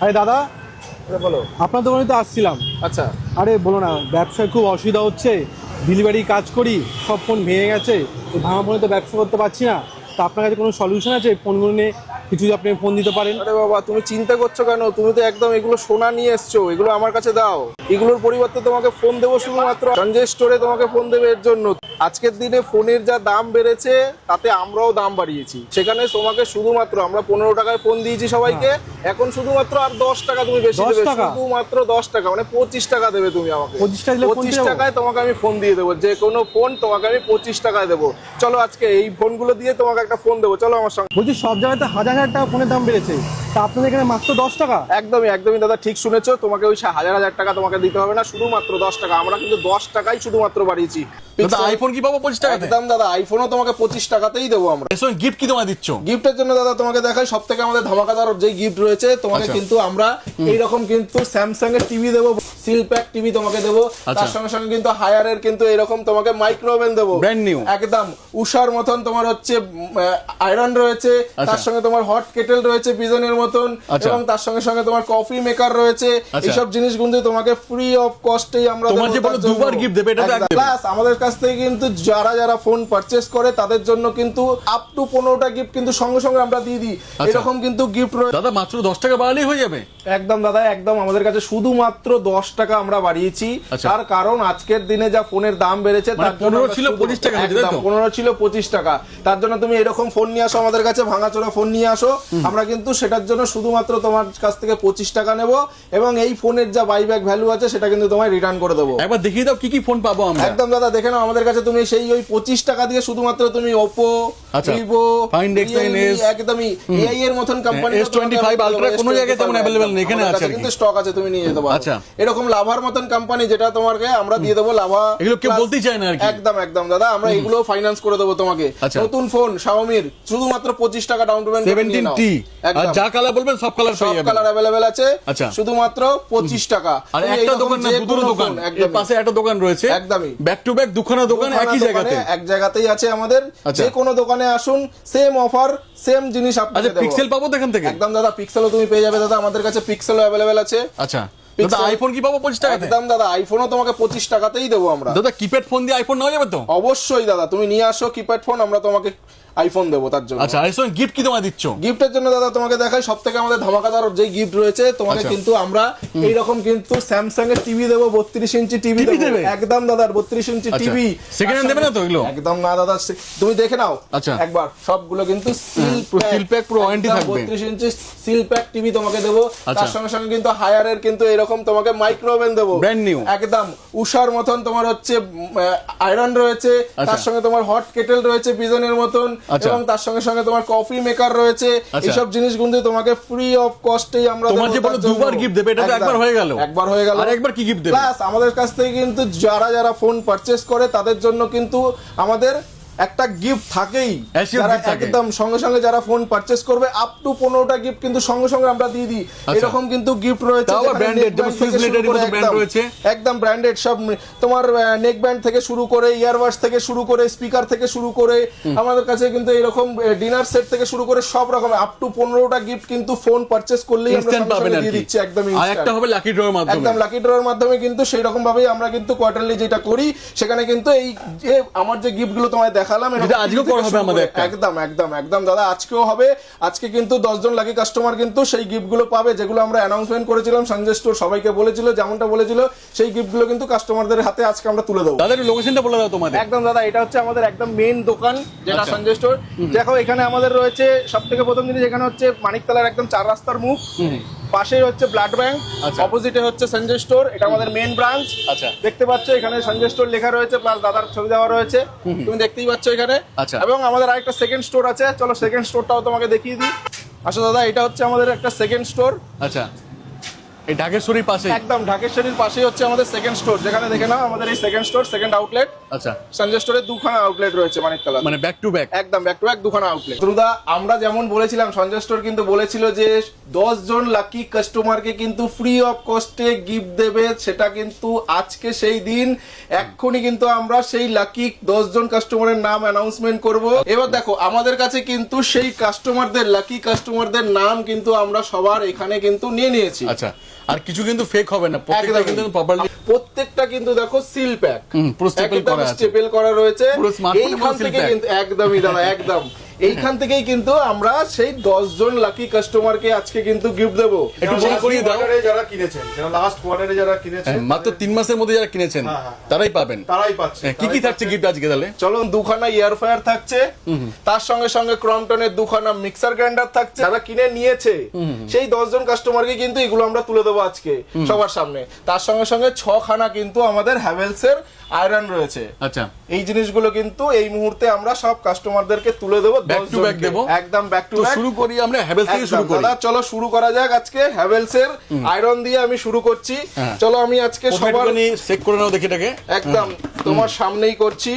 আরে দাদা, বলো। আপনার দোকানে তো আসছিলাম। আচ্ছা, আরে বলো না, ব্যবসায় খুব অসুবিধা হচ্ছে। ডেলিভারি কাজ করি, সব ফোন ভেঙে গেছে। এই ভাঙা ফোনে তো ব্যবসা করতে পারছি না। তা আপনার কাছে কোনো সলিউশন আছে ফোনগুলো নিয়ে কিছু যদি আপনি ফোন দিতে পারেন? আরে বাবা তুমি চিন্তা করছো কেন? তুমি তো একদম এগুলো সোনা নিয়ে এসছো, এগুলো আমার কাছে দাও। এগুলোর পরিবর্তে তোমাকে ফোন দেবো শুধুমাত্র সঞ্জয় স্টোরে তোমাকে ফোন দেবে এর জন্য। আজকের দিনে ফোনের যা দাম বেড়েছে তাতে আমরাও দাম বাড়িয়েছি। সেখানে তোমাকে শুধুমাত্র আমরা 15 টাকায় ফোন দিয়েছি সবাইকে, এখন শুধুমাত্র আর 10 টাকা তুমি বেশি 10 দেবে, টাকা? শুধুমাত্র 10 টাকা, মানে 25 টাকা দেবে তুমি আমাকে। 25 টাকা দিলে ফোন 25 দেবো? টাকায় তোমাকে আমি ফোন দিয়ে দেবো, যে কোনো ফোন তোমাকে আমি 25 টাকায় দেবো। চলো আজকে এই ফোনগুলো দিয়ে তোমাকে একটা ফোন দেবো, চলো আমার সঙ্গে। বলছি সব জায়গাতে হাজার হাজার টাকা ফোনের দাম বেড়েছে, তা আপনাদের এখানে মাত্র 10 টাকা? একদমই একদমই দাদা, ঠিক শুনেছো। তোমাকে ওই হাজার হাজার টাকা তোমাকে দিতে হবে না, শুধুমাত্র 10 টাকা। আমরা কিন্তু 10 টাকাই শুধুমাত্র বাড়িয়েছি। আইফোন কি পাবো 25 টাকাতে? একদম দাদা, আইফোনও তোমাকে 25 টাকাতেই দেবো আমরা। গিফট কি তোমায় দিচ্ছ? গিফটের জন্য দাদা তোমাকে দেখাই, সব থেকে আমাদের ধামাকাদার যে গিফট রয়েছে তোমাকে, আচ্ছা। কিন্তু আমরা এইরকম কিন্তু স্যামসাং এর টিভি দেবো, সিল প্যাক টিভি তোমাকে দেবো। আচ্ছা। তার সঙ্গে সঙ্গে কিন্তু হায়ারের কিন্তু এরকম তোমাকে মাইক্রো ওভেন দেবো, Brand new। একদম উষার মতন তোমার হচ্ছে আয়রন রয়েছে। আচ্ছা। তার সঙ্গে তোমার হট কেটেল রয়েছে পিজনের মতন, আচ্ছা। এবং তার সঙ্গে সঙ্গে তোমার কফি মেকার রয়েছে। আচ্ছা। এইসব জিনিস কিন্তু তোমাকে ফ্রি অফ কস্টেই আমরা তোমার দেবো যে বলো তার জন্য। দুবার gift দেবে, এটা তো একদম। একদম। Plus আমাদের কাছ থেকে কিন্তু যারা যারা ফোন পারচেস করে তাদের জন্য কিন্তু আপ টু 15টা গিফট কিন্তু সঙ্গে সঙ্গে আমরা দিয়ে দিই। আচ্ছা। এরকম কিন্তু গিফট রয়েছে। দাদা মাত্র 10 টাকা বাড়ালেই হয়ে যাবে? একদম দাদা, একদম আমাদের কাছে শুধুমাত্র 10 টাকা আমরা বাড়িয়েছি। আচ্ছা। তার কারণ আজকের দিনে যা ফোনের দাম বেড়েছে, মানে তার জন্য 15 আমরা ছিল 25 টাকা হয়েছে, তাই তো? 15 ছিল 25 টাকা। তার জন্য তুমি এরকম ফোন নিয়ে আসো আমাদের কাছে, ভাঙাচোরা ফোন নিয়ে আসো, আমরা কিন্তু সেটার জন্য শুধুমাত্র তোমার কাছ থেকে 25 টাকা নেব, এবং এই ফোনের যা বাইব্যাক ভ্যালু আছে সেটা কিন্তু তোমায় রিটার্ন করে দেবো। একবার দেখিয়ে দাও কি কি ফোন পাবো আমরা। একদম দাদা, দেখে নাও আমাদের কাছে। তুমি সেই ওই 25 টাকা দিয়ে শুধুমাত্র তুমি ওপো, আচ্ছা। ভিভো, Find X9 S, একদমই এআই এর মতন কোম্পানি S25 Ultra কোনো জায়গায় তেমন available নেই, এখানে আছে আর কি। কিন্তু স্টক আছে, তুমি নিয়ে যেতে পারো। আচ্ছা। এরকম লাভার মতন কোম্পানি, যেটা তোমাকে আমরা দিয়ে দেবো লাভা। এগুলো কেউ Plus- বলতেই চায় না আর কি। একদম একদম দাদা, আমরা এগুলো ফাইন্যান্স করে দেবো তোমাকে। আচ্ছা। নতুন ফোন শাওমির শুধুমাত্র 25 টাকা ডাউন পেমেন্ট 17T, আর যা কালার বলবেন সব কালার সব পেয়ে যাবেন। কালার অ্যাভেলেবেল আছে। আচ্ছা। শুধুমাত্র 25 টাকা। আর তুমি একটা এইরকম দোকান না, যে দুটো কোনো দোকান, ফোন, এর একদমই। পাশে একটা দোকান রয়েছে, একদমই। ব্যাক টু ব্যাক দুখানা দোকান একই জায়গাতে। এক জায়গাতেই আছে আমাদের। আচ্ছা। যে কোনো দোকানে আসুন, সেম অফার, সেম জিনিস আপনাকে আচ্ছা, দেবো। পিক্সেল পাবো তো এখান থেকে? একদম দাদা, পিক্সেলও তুমি পেয়ে যাবে দাদা, আমাদের কাছে পিক্সেলও অ্যাভেলেবেল আছে। আচ্ছা। দাদা Pixel- আইফোন কি পাবো 25 টাকাতে? একদম দাদা, আইফোনও তোমাকে 25 টাকাতেই দেবো আমরা। দাদা কিপ্যাড ফোন দিয়ে আইফোন নেওয়া যাবে তো? অবশ্যই দাদা, তুমি নিয়ে আসো কিপ্যাড ফোন, আমরা তোমাকে আইফোন দেবো তার জন্য। আচ্ছা, আইফোন গিফট কি তোমায় দিচ্ছ? গিফটের জন্য দাদা তোমাকে দেখাই, সব থেকে আমাদের ধামাকাদার যে গিফট রয়েছে তোমাকে, আচ্ছা। কিন্তু আমরা এইরকম কিন্তু স্যামসাং এর টিভি দেবো, 32 ইঞ্চি টিভি TV দেবো। দেবে? একদম দাদা, 32 ইঞ্চি আচ্ছা। টিভি। Second hand দেবে না তো এগুলো? একদম না দাদা, তুমি দেখে নাও আচ্ছা। একবার। সবগুলো কিন্তু পুরো seal pack, পুরো warranty থাকবে। 32 ইঞ্চি সিল প্যাক টিভি তোমাকে দেবো। আচ্ছা। তার সঙ্গে সঙ্গে কিন্তু হায়ারের কিন্তু এরকম তোমাকে মাইক্রো ওভেন দেবো, Brand new। একদম উষার মতন তোমার হচ্ছে আয়রন রয়েছে। আচ্ছা। তার সঙ্গে তোমার হট কেটেল রয়েছে পিজনের মতন, আচ্ছা। এবং তার সঙ্গে সঙ্গে তোমার কফি মেকার রয়েছে। আচ্ছা। এইসব জিনিস কিন্তু তোমাকে ফ্রি অফ কস্টেই আমরা তোমার দেবো যে বলো তার জন্য। দুবার gift দেবে, এটা তো একদম। একবার হয়ে গেল। একবার হয়ে গেল। আর একবার কি gift দেবে? প্লাস আমাদের কাছ থেকে কিন্তু যারা যারা ফোন পারচেস করে তাদের জন্য কিন্তু আমাদের একটা গিফট থাকেই। Assured যারা gift থাকে। একদম সঙ্গে সঙ্গে যারা ফোন পারচেস করবে আপ টু 15টা গিফট কিন্তু সঙ্গে সঙ্গে আমরা দিয়ে দিই। আচ্ছা। এরকম কিন্তু গিফট রয়েছে, তাও আবার যেখানে branded, neck যেমন band থেকে Swiss শুরু Leather-এর করে মতো brand একদম- রয়েছে। একদম ব্র্যান্ডেড সব, তোমার নেক ব্যান্ড থেকে শুরু করে, ইয়ারবাডস থেকে শুরু করে, স্পিকার থেকে শুরু করে, আমাদের কাছে কিন্তু এরকম ডিনার সেট থেকে শুরু করে সব রকম আপ টু 15টা গিফট কিন্তু ফোন পারচেস করলেই আমরা ইনস্ট্যান্ট সঙ্গে পাবেন সঙ্গে আর দিয়ে কি। দিচ্ছি, একদম আর instant। একটা হবে লাকি ড্রয়ের মাধ্যমে। একদম লাকি ড্রয়ের মাধ্যমে কিন্তু সেই রকম ভাবেই আমরা কিন্তু কোয়ার্টারলি যেটা করি, সেখানে কিন্তু এই যে আমার যে গিফট গুলো তোমায় দেখালাম, এরকম যেটা আজকেও থেকে করা হবে শুরু আমাদের করে- একটা। একদম একদম একদম দাদা, আজকেও হবে। আজকে কিন্তু 10 জন লাকি কাস্টমার কিন্তু সেই গিফট গুলো পাবে, যেগুলো আমরা অ্যানাউন্সমেন্ট করেছিলাম। সঞ্জয় স্টোর সবাইকে বলেছিল, যেমনটা বলেছিল, সেই গিফট গুলো কিন্তু কাস্টমারদের হাতে আজকে আমরা তুলে দেবো। তাদের লোকেশনটা বলে দাও তোমাদের। একদম দাদা, এটা হচ্ছে আমাদের একদম মেইন দোকান, যেটা আচ্ছা। সঞ্জয় স্টোর। দেখো এখানে আমাদের রয়েছে সব থেকে প্রথম জিনিস, এখানে হচ্ছে মানিকতলার একদম 4 রাস্তার মুখ, পাশেই হচ্ছে ব্লাড ব্যাংক, আচ্ছা। অপোজিটে হচ্ছে সঞ্জয় স্টোর, এটা আমাদের মেইন ব্রাঞ্চ। আচ্ছা। দেখতে পাচ্ছ এখানে সঞ্জয় স্টোর লেখা রয়েছে, প্লাস দাদার ছবি দেওয়া রয়েছে, তুমি দেখতেই পাচ্ছ এখানে। আচ্ছা। এবং আমাদের আরেকটা সেকেন্ড স্টোর আছে, চলো সেকেন্ড স্টোরটাও তোমাকে দেখিয়ে দিই। আসো দাদা, এটা হচ্ছে আমাদের একটা সেকেন্ড স্টোর। আচ্ছা। এই ঢাকেশ্বরীর পাশে। একদম ঢাকেশ্বরীর পাশেই হচ্ছে আমাদের সেকেন্ড স্টোর, যেখানে দেখে নাও আমাদের এই সেকেন্ড স্টোর, সেকেন্ড আউটলেট। আচ্ছা, সঞ্জয় স্টোরের দুখানা আউটলেট রয়েছে মানিকতলা, মানে ব্যাক টু ব্যাক। একদম ব্যাক টু ব্যাক দুখানা আউটলেট। দ্রুদা, আমরা যেমন বলেছিলাম, সঞ্জয় স্টোর কিন্তু বলেছিল যে 10 জন লাকি কাস্টমারকে কিন্তু ফ্রি অফ কস্টে গিফট দেবে, সেটা কিন্তু আজকে সেই দিন। এক্ষুনি কিন্তু আমরা সেই লাকি 10 জন কাস্টমারের নাম অ্যানাউন্সমেন্ট করব। এবার দেখো, আমাদের কাছে কিন্তু সেই কাস্টমারদের, লাকি কাস্টমারদের নাম কিন্তু আমরা সবার এখানে কিন্তু নিয়ে নিয়েছি। আচ্ছা, আর কিছু কিন্তু ফেক হবে না, প্রত্যেকটা একদমই। কিন্তু প্রপারলি, প্রত্যেকটা কিন্তু দেখো সিল প্যাক, পুরো স্টেপল করা আছে। স্টেপল করা রয়েছে। পুরো স্মার্টফোনের এইখান seal থেকে pack। কিন্তু একদমই দাদা, একদম এইখান থেকেই কিন্তু আমরা সেই 10 জন লাকি কাস্টমারকে আজকে কিন্তু গিফট দেবো। একটু বলে করিয়ে দাও। যারা কিনেছেন, যারা লাস্ট কোয়ার্টারে যারা কিনেছেন, মাত্র 3 মাসের মধ্যে যারা কিনেছেন তারাই পাবেন। তারাই পাচ্ছে। কি কি থাকছে গিফট আজকে তাহলে? চলো, দুখানা ইয়ার ফায়ার থাকছে, তার সঙ্গে সঙ্গে ক্রমটনের দুখানা মিক্সার গ্রাইন্ডার থাকছে। যারা কিনে নিয়েছে সেই 10 জন কাস্টমারকে কিন্তু এগুলো আমরা তুলে দেবো আজকে সবার সামনে। তার সঙ্গে সঙ্গে 6 খানা কিন্তু আমাদের হ্যাভেলসের আয়রন রয়েছে। আচ্ছা, এই জিনিসগুলো কিন্তু এই মুহূর্তে আমরা সব কাস্টমারদেরকে তুলে দেবো, Back to back দেবো। একদম ব্যাক টু তো ব্যাক। শুরু করি আমরা হ্যাভেলস থেকে শুরু করি। দাদা চলো শুরু করা যাক। আজকে হ্যাভেলস এর আয়রন দিয়ে আমি শুরু করছি। হ্যাঁ। চলো, আমি আজকে সবার চেক করে নাও, দেখি এটাকে। একদম তোমার সামনেই করছি।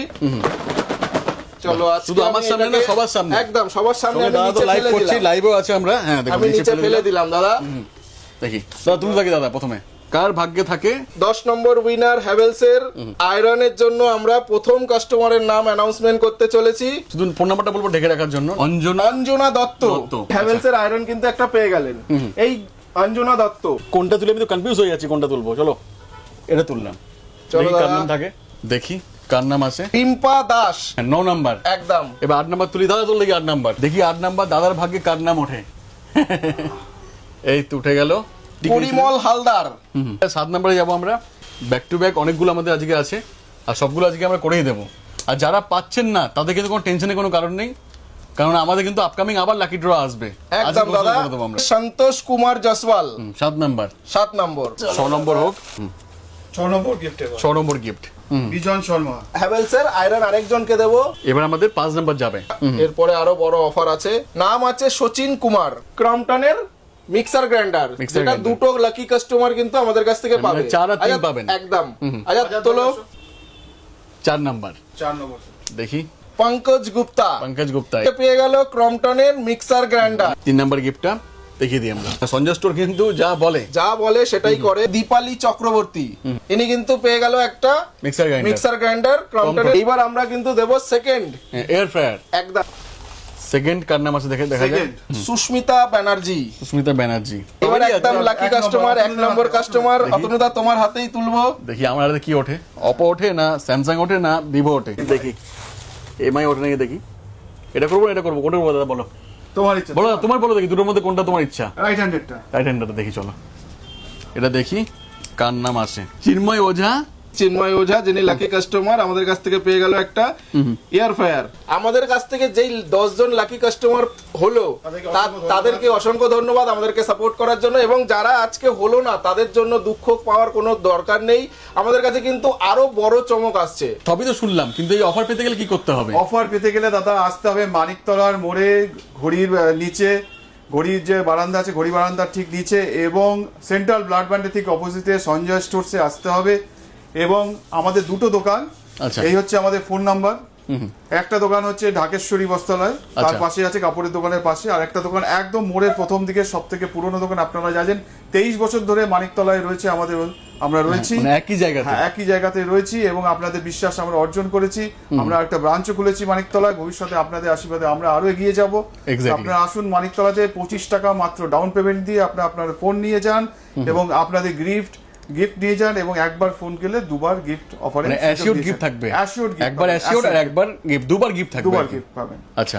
চলো, আজকে শুধু আমার আমি সামনে না, এটাকে সবার সামনে। একদম সবার সামনে সঙ্গে আমি দাদা তো নিচে লাইভ ফেলে করছি, দিলাম। লাইভও আছে আমরা। হ্যাঁ, দেখো আমি নিচে ফেলে দিলাম দাদা। দেখি দাদা, তুমি থাকি দাদা প্রথমে, কার ভাগ্যে থাকে 10 নম্বর উইনার হ্যাভেলস এর আয়রনের জন্য আমরা প্রথম কাস্টমারের নাম অ্যানাউন্সমেন্ট করতে চলেছি। শুধু ফোন নাম্বারটা বলবো ঢেকে রাখার জন্য। অঞ্জনা অঞ্জনা দত্ত দত্ত। হ্যাভেলস এর আয়রন কিন্তু একটা পেয়ে গেলেন, এই অঞ্জনা দত্ত। কোনটা তুলে আমি তো কনফিউজ হয়ে যাচ্ছি, কোনটা তুলবো। চলো, এটা তুললাম। চলো দেখি কার দাদা। নাম থাকে, দেখি কার নাম আছে। রিম্পা দাস, 9 নাম্বার। একদম। এবার 8 নাম্বার তুলি। দাদা তুললে কি 8 নাম্বার? দেখি 8 নাম্বার দাদার ভাগ্যে কার নাম ওঠে। এই তো উঠে গেল পরিমল হালদার। 7 নাম্বারে যাবো আমরা। ব্যাক টু ব্যাক অনেকগুলো আমাদের আজকে আছে, আর সবগুলো আজকে আমরা করেই দেবো। আর যারা পাচ্ছেন না তাদের কিন্তু কোনো টেনশনের কোনো কারণ নেই, কারণ আমাদের কিন্তু আপকামিং আবার লাকি ড্র আসবে। আজকে একদম ঘোষণা দাদা। করে দেবো আমরা। সন্তোষ কুমার জসওয়াল, 7 নাম্বার। 7 নম্বর। 6 নম্বর হোক। 6 নম্বর গিফটে 6 নম্বর গিফট। বিজন শর্মা। হ্যাভেলস এর আয়রন আরেকজনকে দেবো। এবার আমাদের 5 নাম্বার যাবে। এরপরে আরো বড় অফার আছে। নাম আছে সচিন কুমার, ক্রমটনের মিক্সার গ্রাইন্ডার, Mixer যেটা grinder। দুটো লাকি কাস্টমার কিন্তু আমাদের কাছ থেকে পাবে। 4 আর 3 আজাদ, পাবেন। একদম। আচ্ছা তোলো। 4 নাম্বার 4 নম্বর দেখি। পঙ্কজ গুপ্তা, পঙ্কজ গুপ্তা পেয়ে গেল ক্রমটনের মিক্সার গ্রাইন্ডার। 3 নাম্বার গিফটটা দেখিয়ে দিই আমরা। সঞ্জয় স্টোর কিন্তু যা বলে যা বলে সেটাই করে। দীপালি চক্রবর্তী, ইনি কিন্তু পেয়ে গেল একটা মিক্সার গ্রাইন্ডার, মিক্সার গ্রাইন্ডার ক্রমটনের। এইবার আমরা কিন্তু দেব সেকেন্ড, এয়ার ফ্রায়ার। একদম সেকেন্ড কার নাম আছে দেখা যায়। সেকেন্ড সুস্মিতা ব্যানার্জি। সুস্মিতা ব্যানার্জি। এবার একদম লাকি কাস্টমার, 1 নম্বর কাস্টমার। অতনুদা তোমার হাতেই তুলবো। দেখি আমার হাতে কি ওঠে। অপো ওঠে না স্যামসাং ওঠে না ভিভো ওঠে, দেখি এমআই ওঠে নাকি দেখি। এটা করবো, এটা করবো, কোনটা করবো দাদা বলো? তোমার ইচ্ছা। বলো তোমার, বলো দেখি দুটোর মধ্যে কোনটা তোমার ইচ্ছা। রাইট হ্যান্ডেডটা। রাইট হ্যান্ডটা দেখি, চলো এটা দেখি কার নাম আছে। চিন্ময় ওঝা। চিন্ময় ওঝা, যিনি লাকি কাস্টমার, আমাদের কাছ থেকে পেয়ে গেল একটা এয়ার ফায়ার। আমাদের কাছ থেকে যেই 10 জন লাকি কাস্টমার হলো তাদেরকে অসংখ্য ধন্যবাদ আমাদেরকে সাপোর্ট করার জন্য। এবং যারা আজকে হলো না তাদের জন্য দুঃখ পাওয়ার কোনো দরকার নেই। আমাদের কাছে কিন্তু আরো বড় চমক আসছে। সবই তো শুনলাম, কিন্তু এই অফার পেতে গেলে কি করতে হবে? অফার পেতে গেলে দাদা আসতে হবে মানিকতলার মোড়ে, ঘড়ির নিচে, ঘড়ির যে বারান্দা আছে ঘড়ি বারান্দার ঠিক নিচে, এবং সেন্ট্রাল ব্লাড ব্যান্ডের ঠিক অপোজিটে সঞ্জয় স্টোরসে আসতে হবে। এবং আমাদের দুটো দোকান। আচ্ছা। এই হচ্ছে আমাদের ফোন নাম্বার। একটা দোকান হচ্ছে ঢাকেশ্বরী বস্ত্রালয়, তার আচ্ছা। পাশে আছে কাপড়ের দোকানের পাশে। আর একটা দোকান একদম মোড়ের প্রথম দিকে, সব থেকে পুরনো দোকান, আপনারা জানেন 23 বছর ধরে মানিকতলায় রয়েছে আমাদের, আমরা রয়েছি। মানে একই জায়গাতে। হ্যাঁ, একই জায়গাতে রয়েছি এবং আপনাদের বিশ্বাস আমরা অর্জন করেছি। আমরা একটা ব্রাঞ্চও খুলেছি মানিকতলায়। ভবিষ্যতে আপনাদের আশীর্বাদে আমরা আরো এগিয়ে যাব। Exactly. আপনারা আসুন মানিকতলাতে, 25 টাকা মাত্র ডাউন পেমেন্ট দিয়ে আপনার ফোন নিয়ে যান এবং আপনাদের গিফট নিয়ে যান। এবং একবার ফোন গেলে দুবার গিফট অফারে মানে অ্যাসিওর গিফট থাকবে। অ্যাসিওর গিফট, একবার অ্যাসিওর আর একবার গিফট, দুবার গিফট থাকবে। দুবার গিফট পাবেন। আচ্ছা।